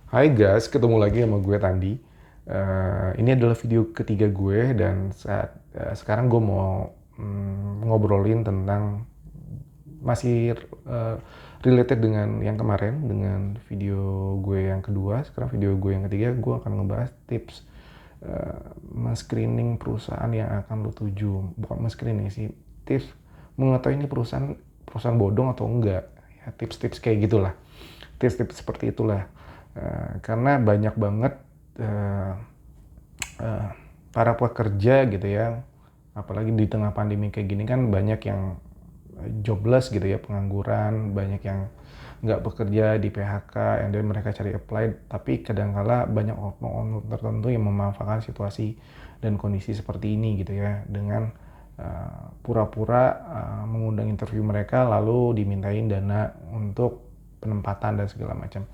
Hai guys, ketemu lagi sama gue Tandi. Ini adalah video ketiga gue dan sekarang gue mau ngobrolin tentang masih related dengan yang kemarin, dengan video gue yang kedua. Sekarang video gue yang ketiga, gue akan ngebahas tips men-screening perusahaan yang akan lo tuju. Bukan men-screening sih, tips mengetahui ini perusahaan bodong atau enggak. Ya, tips-tips kayak gitulah. Tips-tips seperti itulah. Karena banyak banget uh, uh, para pekerja gitu ya, apalagi di tengah pandemi kayak gini kan banyak yang jobless gitu ya, pengangguran, banyak yang nggak bekerja di PHK, and then mereka cari apply, tapi kadangkala banyak oknum tertentu yang memanfaatkan situasi dan kondisi seperti ini gitu ya, dengan pura-pura mengundang interview mereka lalu dimintain dana untuk penempatan dan segala macam.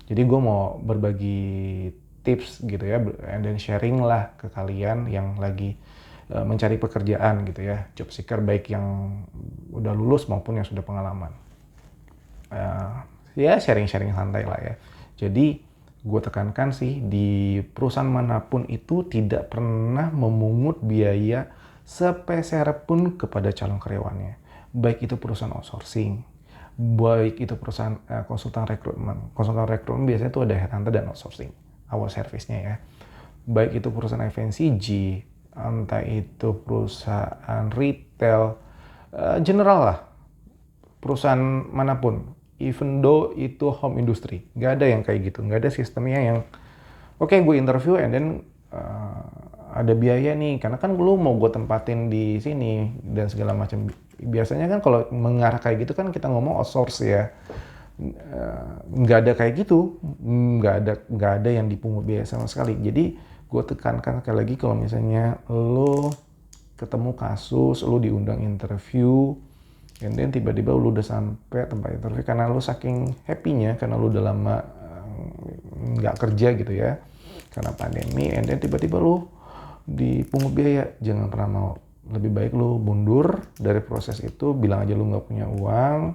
Jadi gue mau berbagi tips gitu ya, and then sharing lah ke kalian yang lagi mencari pekerjaan gitu ya, job seeker baik yang udah lulus maupun yang sudah pengalaman. Ya sharing-sharing santai lah ya. Jadi gue tekankan sih, di perusahaan manapun itu tidak pernah memungut biaya sepeser pun kepada calon karyawannya. Baik itu perusahaan outsourcing, baik itu perusahaan konsultan rekrutmen. Konsultan rekrutmen biasanya itu ada headhunter dan outsourcing, our service-nya ya. Baik itu perusahaan FMCG, entah itu perusahaan retail, general lah, perusahaan manapun, even though itu home industry, nggak ada yang kayak gitu, nggak ada sistemnya yang oke, gue interview and then ada biaya nih, karena kan lu mau gue tempatin di sini dan segala macam. Biasanya kan kalau mengarah kayak gitu kan kita ngomong outsource ya. Nggak ada kayak gitu, nggak ada yang dipungut biaya sama sekali. Jadi gue tekankan sekali lagi, kalau misalnya lo ketemu kasus, lo diundang interview, and then tiba-tiba lo udah sampai tempat interview karena lo saking happy-nya, karena lo udah lama nggak kerja gitu ya, karena pandemi, and then tiba-tiba lo dipungut biaya, jangan pernah mau. Lebih baik lo mundur dari proses itu, bilang aja lo nggak punya uang,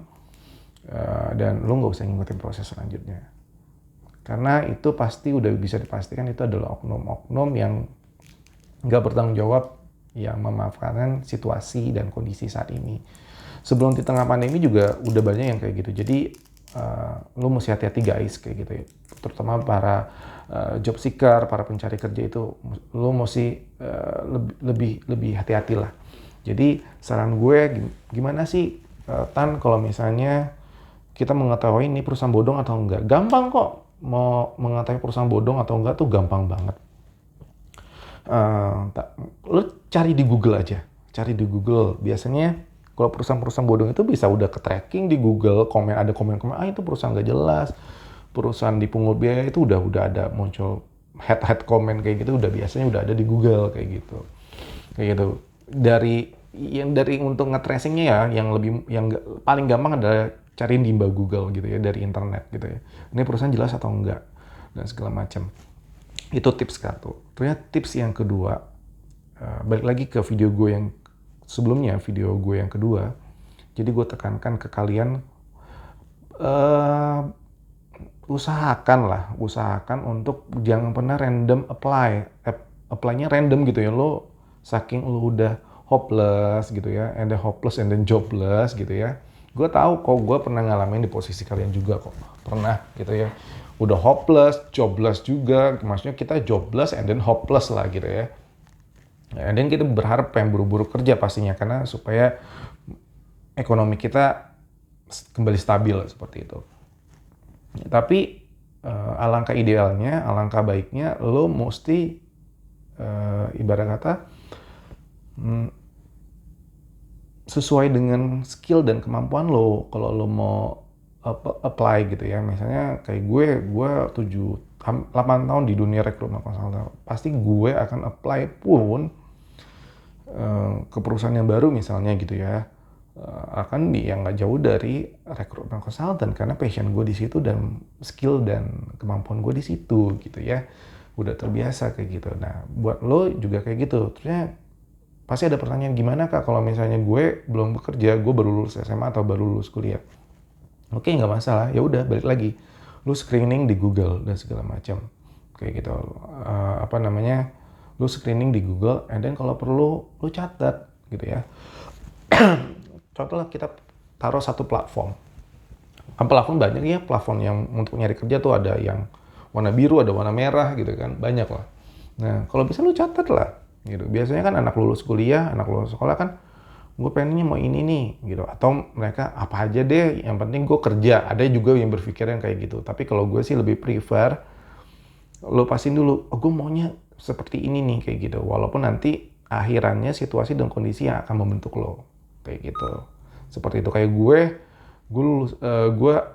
dan lo nggak usah ngikutin proses selanjutnya. Karena itu pasti udah bisa dipastikan itu adalah oknum-oknum yang nggak bertanggung jawab, yang memanfaatkan situasi dan kondisi saat ini. Sebelum di tengah pandemi juga udah banyak yang kayak gitu. Jadi lo mesti hati-hati guys kayak gitu ya. Terutama para job seeker, para pencari kerja itu, lo mesti lebih hati-hati lah. Jadi saran gue, gimana sih Tan, kalau misalnya kita mengetahui ini perusahaan bodong atau enggak? Gampang kok. Mau mengetahui perusahaan bodong atau enggak tuh gampang banget. Lo cari di Google aja. Cari di Google. Biasanya kalau perusahaan-perusahaan bodong itu bisa udah ke tracking di Google, ada komen-komen, itu perusahaan nggak jelas, perusahaan dipungut biaya, itu udah ada muncul head komen kayak gitu, udah biasanya udah ada di Google kayak gitu. Dari untuk nge-tracingnya ya, yang paling gampang adalah cariin di mbak Google gitu ya, dari internet gitu ya. Ini perusahaan jelas atau enggak dan segala macam. Itu tips satu. Ternyata tips yang kedua, balik lagi ke video gue yang sebelumnya, video gue yang kedua. Jadi gue tekankan ke kalian, usahakan untuk jangan pernah random apply-nya random gitu ya. Lo saking lo udah hopeless gitu ya, and then hopeless and then jobless gitu ya. Gue tahu kok, gue pernah ngalamin di posisi kalian juga kok, pernah gitu ya. Udah hopeless, jobless juga, maksudnya kita jobless and then hopeless lah gitu ya. And then kita berharap pengen buru-buru kerja pastinya, karena supaya ekonomi kita kembali stabil seperti itu. Tapi alangkah idealnya, alangkah baiknya lo mesti ibarat kata sesuai dengan skill dan kemampuan lo. Kalau lo mau apply gitu ya, misalnya kayak gue 8 tahun di dunia rekrutmen konsultan, pasti gue akan apply pun ke perusahaan yang baru misalnya gitu ya, akan yang nggak jauh dari rekrutmen konsultan, karena passion gue di situ dan skill dan kemampuan gue di situ gitu ya, udah terbiasa kayak gitu. Nah buat lo juga kayak gitu. Terusnya pasti ada pertanyaan, gimana kak kalau misalnya gue belum bekerja, gue baru lulus SMA atau baru lulus kuliah? Oke, nggak masalah, ya udah balik lagi, lu screening di Google dan segala macam kayak gitu. Lu screening di Google, and then kalau perlu lu catat gitu ya. Contohnya kita taruh satu platform. Kan platform banyak ya, platform yang untuk nyari kerja tuh ada yang warna biru, ada warna merah gitu kan, banyak lah. Nah, kalau bisa lu catat lah gitu. Biasanya kan anak lulus kuliah, anak lulus sekolah kan, gue pengennya mau ini nih gitu. Atau mereka apa aja deh, yang penting gue kerja. Ada juga yang berpikiran kayak gitu. Tapi kalau gue sih lebih prefer lo pasin dulu, oh gue maunya seperti ini nih kayak gitu. Walaupun nanti akhirannya situasi dan kondisi yang akan membentuk lo kayak gitu. Seperti itu kayak gue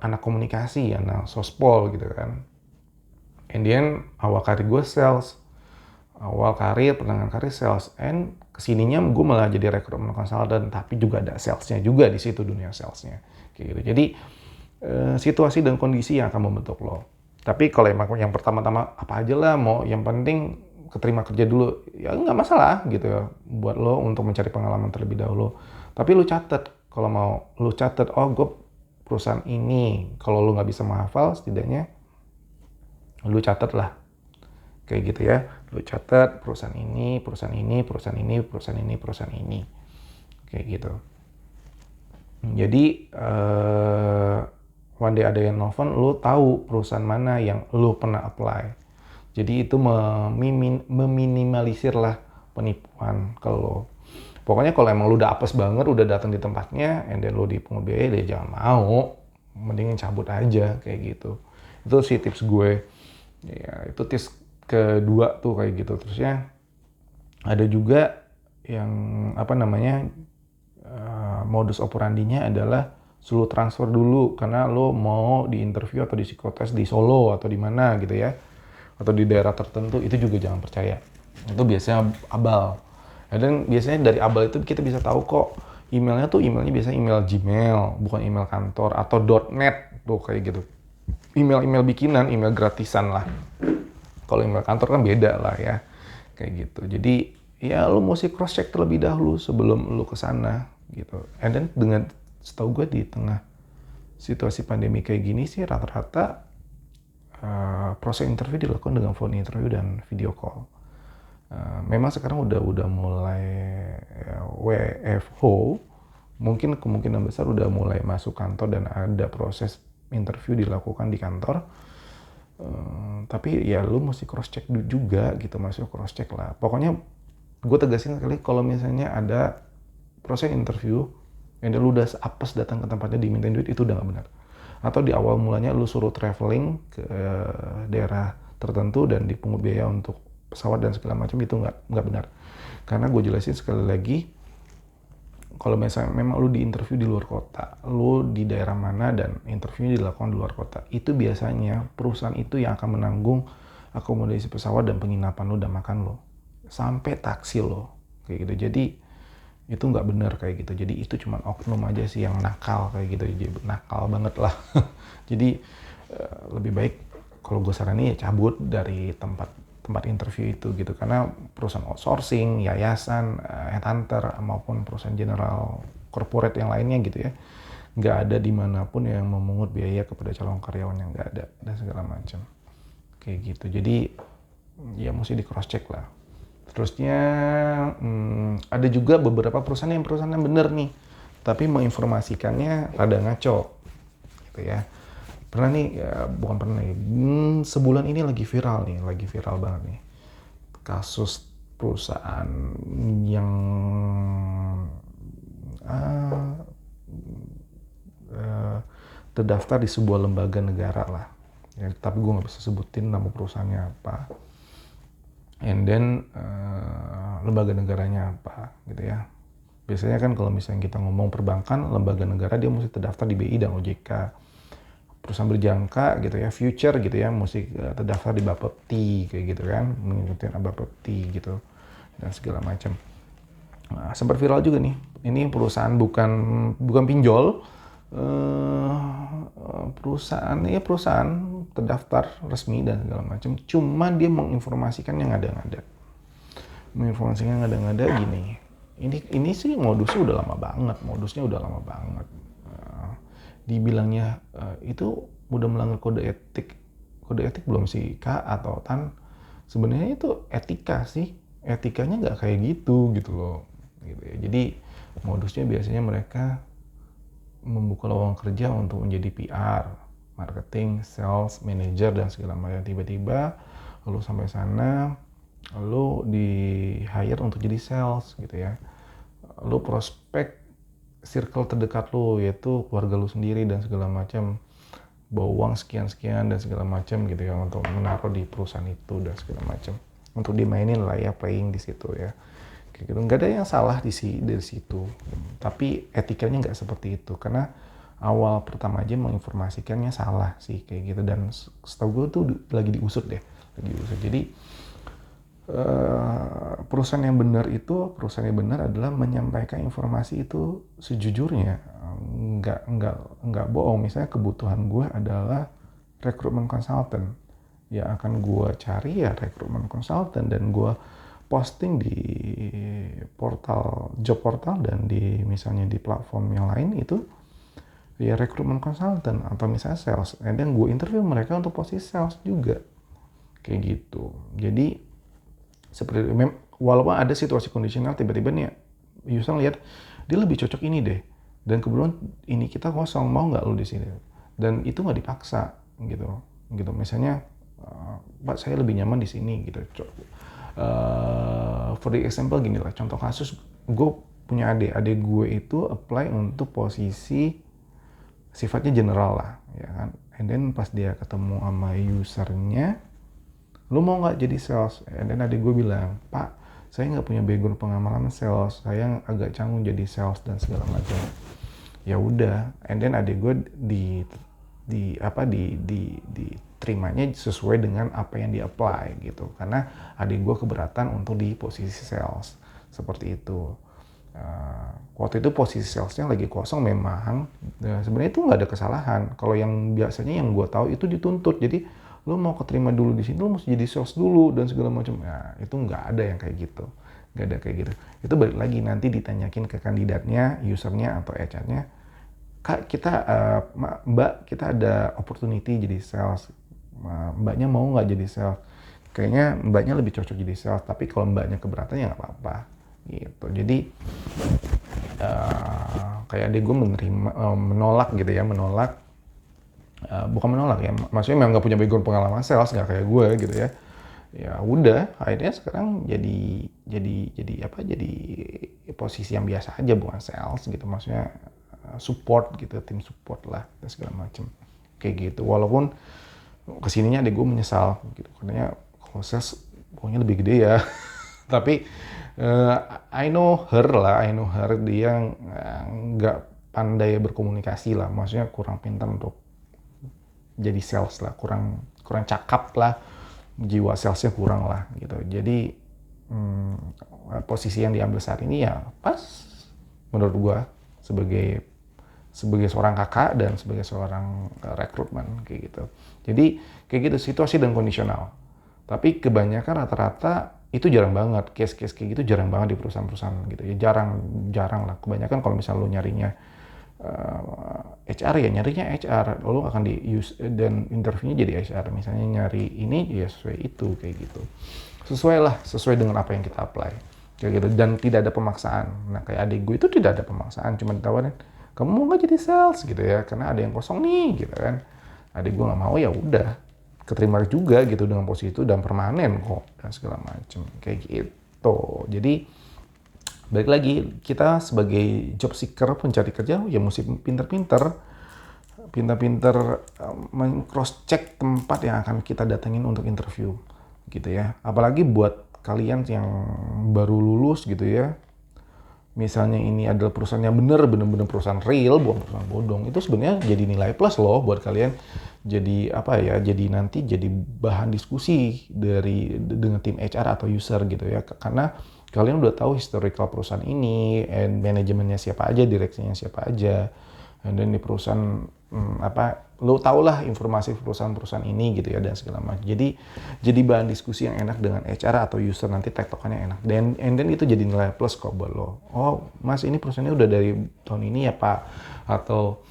anak komunikasi, anak sospol gitu kan. And then awal karir gue sales, pertengahan karir sales, and kesininya gue malah jadi recruitment consultant, tapi juga ada salesnya juga di situ, dunia salesnya kayak gitu. Jadi situasi dan kondisi yang akan membentuk lo. Tapi kalau emang yang pertama-tama apa aja lah, mau yang penting keterima kerja dulu, ya nggak masalah gitu ya, buat lo untuk mencari pengalaman terlebih dahulu. Tapi lo catat, kalau mau lo catat, oh gue perusahaan ini, kalau lo nggak bisa menghafal, setidaknya lo catat lah, kayak gitu ya. Lo catat perusahaan ini, perusahaan ini, perusahaan ini, perusahaan ini, perusahaan ini, kayak gitu. Jadi one day ada yang nelfon, lo tahu perusahaan mana yang lo pernah apply. Jadi itu meminimalisir lah penipuan kalau pokoknya kalau emang lu udah apes banget, udah datang di tempatnya, and then lu dipungut biaya, dia jangan mau, mendingin cabut aja kayak gitu. Itu sih tips gue. Ya, itu tips kedua tuh kayak gitu. Terusnya ada juga yang modus operandinya adalah suruh transfer dulu karena lo mau di interview atau di psikotes di Solo atau di mana gitu ya, atau di daerah tertentu. Itu juga jangan percaya, itu biasanya abal. Dan biasanya dari abal itu kita bisa tahu kok emailnya biasanya email Gmail, bukan email kantor, atau .net tuh kayak gitu. Email bikinan, email gratisan lah. Kalau email kantor kan beda lah ya, kayak gitu. Jadi ya lu mesti cross check terlebih dahulu sebelum lu kesana gitu. And then dengan setahu gue di tengah situasi pandemi kayak gini sih rata-rata proses interview dilakukan dengan phone interview dan video call. Memang sekarang udah mulai WFH, mungkin kemungkinan besar udah mulai masuk kantor dan ada proses interview dilakukan di kantor. Tapi ya lu mesti cross check juga gitu, masuk cross check lah. Pokoknya gue tegasin sekali, kalau misalnya ada proses interview yang lu udah apes datang ke tempatnya dimintain duit, itu udah gak benar. Atau di awal mulanya lu suruh traveling ke daerah tertentu dan dipungut biaya untuk pesawat dan segala macam, itu nggak benar. Karena gue jelasin sekali lagi, kalau misalnya memang lu di interview di luar kota, lu di daerah mana dan interviewnya dilakukan di luar kota, itu biasanya perusahaan itu yang akan menanggung akomodasi pesawat dan penginapan lu dan makan lu, sampai taksi lo kayak gitu. Jadi itu nggak benar kayak gitu. Jadi itu cuma oknum aja sih yang nakal kayak gitu, jadi nakal banget lah. Jadi lebih baik kalau gue saranin ya cabut dari tempat interview itu gitu, karena perusahaan outsourcing, yayasan, headhunter maupun perusahaan general corporate yang lainnya gitu ya, nggak ada dimanapun yang memungut biaya kepada calon karyawan, yang nggak ada, dan segala macam kayak gitu. Jadi ya mesti di cross check lah. Terusnya ada juga beberapa perusahaan yang benar nih, tapi menginformasikannya rada ngaco gitu ya. Pernah nih, ya bukan pernah nih, sebulan ini lagi viral banget nih, kasus perusahaan yang terdaftar di sebuah lembaga negara lah. Ya, tapi gue nggak bisa sebutin nama perusahaannya apa. And then lembaga negaranya apa gitu ya. Biasanya kan kalau misalnya kita ngomong perbankan, lembaga negara dia mesti terdaftar di BI dan OJK. Perusahaan berjangka gitu ya, future gitu ya, mesti terdaftar di Bapepti kayak gitu kan, mengikuti Bapepti gitu dan segala macam. Nah, sempat viral juga nih. Ini perusahaan bukan pinjol, perusahaan terdaftar resmi dan segala macam. Cuma dia menginformasikan yang ngada-ngada. Gini. Ini sih modusnya udah lama banget. Dibilangnya itu udah melanggar kode etik belum sih Kak atau Tan? Sebenarnya itu etika sih, etikanya nggak kayak gitu loh, gitu ya. Jadi modusnya biasanya mereka membuka lowongan kerja untuk menjadi PR, marketing, sales, manager dan segala macam. Tiba-tiba lu sampai sana, lu di hire untuk jadi sales gitu ya. Lu prospek circle terdekat lu yaitu keluarga lu sendiri dan segala macam, bawa uang sekian-sekian dan segala macam gitu ya untuk menaruh di perusahaan itu dan segala macam, untuk dimainin lah ya, playing di situ ya kayak gitu. Nggak ada yang salah dari situ, tapi etikanya nggak seperti itu karena awal pertama aja menginformasikannya salah sih kayak gitu. Dan setahu gue tuh lagi diusut. Jadi perusahaan yang benar adalah menyampaikan informasi itu sejujurnya, nggak bohong. Misalnya kebutuhan gue adalah rekrutmen consultant, ya akan gue cari ya rekrutmen consultant dan gue posting di portal job portal dan di misalnya di platform yang lain itu ya rekrutmen consultant atau misalnya sales, dan gue interview mereka untuk posisi sales juga kayak gitu. Jadi seperti walaupun ada situasi kondisional, tiba-tiba nih user lihat dia lebih cocok ini deh, dan kebetulan ini kita kosong, mau nggak lu di sini, dan itu nggak dipaksa gitu. Misalnya Pak saya lebih nyaman di sini gitu. For the example gini lah, contoh kasus, gue punya adik gue itu apply untuk posisi sifatnya general lah ya kan, and then pas dia ketemu sama usernya, lu mau nggak jadi sales? And then adik gue bilang, Pak, saya nggak punya background pengalaman sales, saya agak canggung jadi sales dan segala macam. Ya udah, and then adik gue diterimanya sesuai dengan apa yang di apply gitu. Karena adik gue keberatan untuk di posisi sales seperti itu. Waktu itu posisi salesnya lagi kosong memang. Sebenarnya itu nggak ada kesalahan. Kalau yang biasanya yang gue tahu itu dituntut. Jadi lu mau keterima dulu di sini, lu mesti jadi sales dulu dan segala macam. Nah, itu nggak ada yang kayak gitu. Nggak ada kayak gitu. Itu balik lagi nanti ditanyakin ke kandidatnya, usernya atau HR-nya. Kak, Mbak, kita ada opportunity jadi sales. Mbaknya mau nggak jadi sales? Kayaknya Mbaknya lebih cocok jadi sales, tapi kalau Mbaknya keberatan ya nggak apa-apa. Gitu. Jadi kayak adik gue menolak gitu ya, bukan menolak ya, maksudnya memang nggak punya background pengalaman sales, nggak kayak gue gitu ya. Ya udah, akhirnya sekarang jadi posisi yang biasa aja, bukan sales gitu, maksudnya support gitu, tim support lah dan segala macem kayak gitu. Walaupun kesininya adik gue menyesal gitu, katanya kalau sales pokoknya lebih gede ya. Tapi I know her, dia nggak pandai berkomunikasi lah, maksudnya kurang pintar untuk jadi sales lah, kurang cakap lah, jiwa salesnya kurang lah gitu. Jadi posisi yang diambil saat ini ya pas menurut gua sebagai seorang kakak dan sebagai seorang rekrutmen kayak gitu. Jadi kayak gitu situasi dan kondisional. Tapi kebanyakan rata-rata itu jarang banget, case-case kayak gitu jarang banget di perusahaan-perusahaan gitu ya, jarang lah. Kebanyakan kalau misalnya lo nyarinya HR ya nyarinya HR, lo akan di-use dan interviewnya jadi HR. Misalnya nyari ini ya sesuai itu kayak gitu. Sesuai dengan apa yang kita apply kayak gitu, dan tidak ada pemaksaan. Nah kayak adik gue itu tidak ada pemaksaan, cuma ditawarin kamu mau nggak jadi sales gitu ya, karena ada yang kosong nih gitu kan. Adik gue nggak mau, ya udah keterima juga gitu dengan posisi itu dan permanen kok dan segala macam kayak gitu. Jadi balik lagi, kita sebagai job seeker, pencari kerja, ya mesti pinter-pinter cross check tempat yang akan kita datengin untuk interview gitu ya. Apalagi buat kalian yang baru lulus gitu ya, misalnya ini adalah perusahaan yang bener-bener perusahaan real, bukan perusahaan bodong, itu sebenarnya jadi nilai plus loh buat kalian. Jadi jadi nanti jadi bahan diskusi dengan tim HR atau user gitu ya, karena kalian udah tahu historical perusahaan ini, and manajemennya siapa aja, direksinya siapa aja, dan di perusahaan lo tau lah informasi perusahaan ini gitu ya dan segala macam. Jadi bahan diskusi yang enak dengan HR atau user, nanti tektokannya enak, dan itu jadi nilai plus kok buat lo. Oh mas, ini perusahaannya udah dari tahun ini ya pak, atau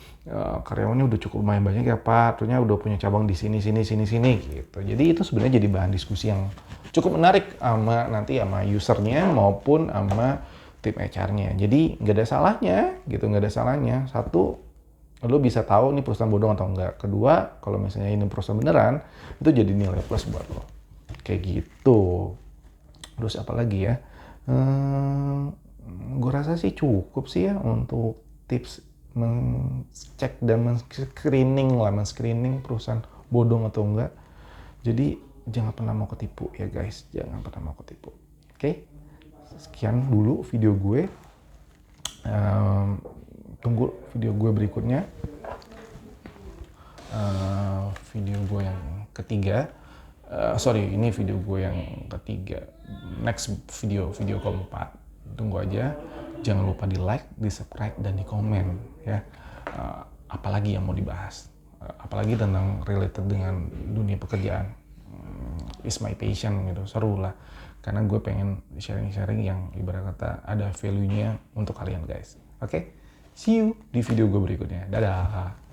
karyawannya udah cukup lumayan banyak ya Pak, ternyata udah punya cabang di sini gitu. Jadi itu sebenarnya jadi bahan diskusi yang cukup menarik sama usernya maupun sama tim HR-nya. Jadi nggak ada salahnya gitu, nggak ada salahnya. Satu, lo bisa tahu nih perusahaan bodong atau enggak. Kedua, kalau misalnya ini perusahaan beneran, itu jadi nilai plus buat lo. Kayak gitu. Terus apa lagi ya? Gue rasa sih cukup sih ya untuk tips mengcek dan men-screening perusahaan bodong atau enggak. Jadi jangan pernah mau ketipu ya guys, jangan pernah mau ketipu. Oke? Sekian dulu video gue. Tunggu video gue berikutnya. Video gue yang ketiga. Ini video gue yang ketiga. Next video keempat. Tunggu aja. Jangan lupa di like, di subscribe, dan di komen ya. Apalagi yang mau dibahas. Apalagi tentang related dengan dunia pekerjaan. Is my passion gitu, seru lah. Karena gue pengen sharing-sharing yang ibarat kata ada value-nya untuk kalian guys. Oke? See you di video gue berikutnya. Dadah!